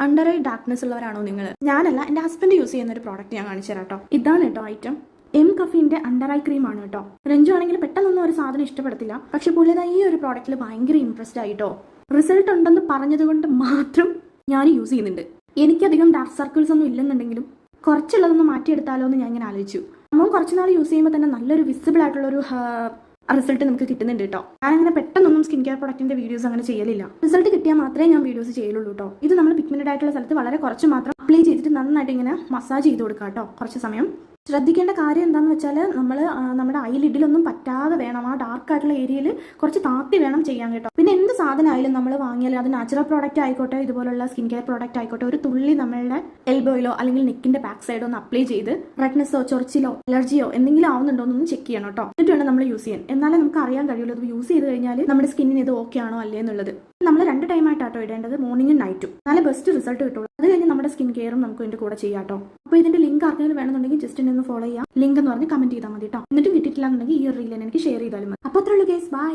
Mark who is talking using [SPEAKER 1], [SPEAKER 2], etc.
[SPEAKER 1] Under eye darkness ഉള്ളവരാണോ നിങ്ങൾ? ഞാനല്ല, എൻ്റെ ഹസ്ബൻഡ് യൂസ് ചെയ്യുന്ന ഒരു പ്രോഡക്റ്റ് ഞാൻ കാണിച്ചു തരാം കേട്ടോ. ഇതാണ് കേട്ടോ ഐറ്റം. എം കഫീന്റെ അണ്ടർ ഐ ക്രീം ആണ് കേട്ടോ. രഞ്ജു ആണെങ്കിൽ പെട്ടെന്നൊന്നും ഒരു സാധനം ഇഷ്ടപ്പെടത്തില്ല, പക്ഷെ പുള്ളിയുടെ ഈ ഒരു പ്രോഡക്റ്റിൽ ഭയങ്കര ഇംപ്രസ്ഡ് ആയിട്ടോ. റിസൾട്ട് ഉണ്ടെന്ന് പറഞ്ഞത് കൊണ്ട് മാത്രം ഞാൻ യൂസ് ചെയ്യുന്നുണ്ട്. എനിക്കധികം ഡാർക്ക് സർക്കിൾസ് ഒന്നും ഇല്ലെന്നുണ്ടെങ്കിലും കുറച്ചുള്ളതൊന്ന് മാറ്റിയെടുത്താലോ എന്ന് ഞാൻ ഇങ്ങനെ ആലോചിച്ചു. നമ്മൾ കുറച്ച് നാൾ യൂസ് ചെയ്യുമ്പോൾ തന്നെ നല്ലൊരു വിസിബിൾ ആയിട്ടുള്ളൊരു റിസൾട്ട് നമുക്ക് കിട്ടുന്നുണ്ട് കേട്ടോ. ഞാനങ്ങനെ പെട്ടെന്നൊന്നും സ്കിൻ കെയർ പ്രൊഡക്റ്റിന്റെ വീഡിയോസ് അങ്ങനെ ചെയ്യലില്ല. റിസൾട്ട് കിട്ടിയാൽ മാത്രമേ ഞാൻ വീഡിയോസ് ചെയ്യുള്ളൂ കേട്ടോ. ഇത് നമ്മൾ പിഗ്മെന്റഡ് ആയിട്ടുള്ള സ്ഥലത്ത് വളരെ കുറച്ച് മാത്രം അപ്ലൈ ചെയ്തിട്ട് നന്നായിട്ട് ഇങ്ങനെ മസാജ് ചെയ്ത് കൊടുക്കുക കേട്ടോ. കുറച്ച് സമയം ശ്രദ്ധിക്കേണ്ട കാര്യം എന്താണെന്ന് വെച്ചാൽ നമ്മൾ നമ്മുടെ ഐലിഡിലൊന്നും പറ്റാതെ വേണം, ആ ഡാർക്ക് ആയിട്ടുള്ള ഏരിയയിൽ കുറച്ച് താത്തി വേണം ചെയ്യാൻ കേട്ടോ. പിന്നെ എന്ത് സാധനമായാലും നമ്മൾ വാങ്ങിയാൽ അത് നാച്ചുറൽ പ്രോഡക്റ്റ് ആയിക്കോട്ടെ, ഇതുപോലുള്ള സ്കിൻ കെയർ പ്രോഡക്റ്റ് ആയിക്കോട്ടെ, ഒരു തുള്ളി നമ്മളുടെ എൽബോയിലോ അല്ലെങ്കിൽ നെക്കിന്റെ ബാക്ക് സൈഡോ ഒന്ന് അപ്ലൈ ചെയ്ത് റെഡ്നെസ്സോ ചൊറിച്ചിലോ അലർജിയോ എന്തെങ്കിലും ആവുന്നുണ്ടോ എന്നൊന്ന് ചെക്ക് ചെയ്യണം കേട്ടോ. എന്നിട്ട് വേണം നമ്മൾ യൂസ് ചെയ്യാൻ. എന്നാലേ നമുക്ക് അറിയാൻ കഴിയുള്ളൂ ഇത് യൂസ് ചെയ്ത് കഴിഞ്ഞാൽ നമ്മുടെ സ്കിന്നിന് ഇത് ഓക്കെ ആണോ അല്ലേ എന്നുള്ളത്. നമ്മൾ 2 ടൈമായിട്ടാട്ടോ ഇടേണ്ടത്, മോർണിംഗും നൈറ്റും. നല്ല ബെസ്റ്റ് റിസൾട്ട് കിട്ടുള്ളൂ. അത് കഴിഞ്ഞ് നമ്മുടെ സ്കിൻ കെയറും നമുക്ക് ഇതിന്റെ കൂടെ ചെയ്യാം കേട്ടോ. അപ്പോൾ ഇതിന്റെ ലിങ്ക് ആർക്കെങ്കിലും വേണമെന്നുണ്ടെങ്കിൽ ജസ്റ്റ് എന്നെ ഒന്ന് ഫോളോ ചെയ്യാം. ലിങ്ക് എന്ന് പറഞ്ഞ് കമന്റ് ചെയ്താൽ മതി കേട്ടോ. എന്നിട്ട് കിട്ടിയിട്ടില്ല എന്നുണ്ടെങ്കിൽ ഈ ഒരു റീൽ എനിക്ക് ഷെയർ ചെയ്താലും മതി. അപ്പോൾ അത്രയുള്ളൂ ഗൈസ്, ബൈ.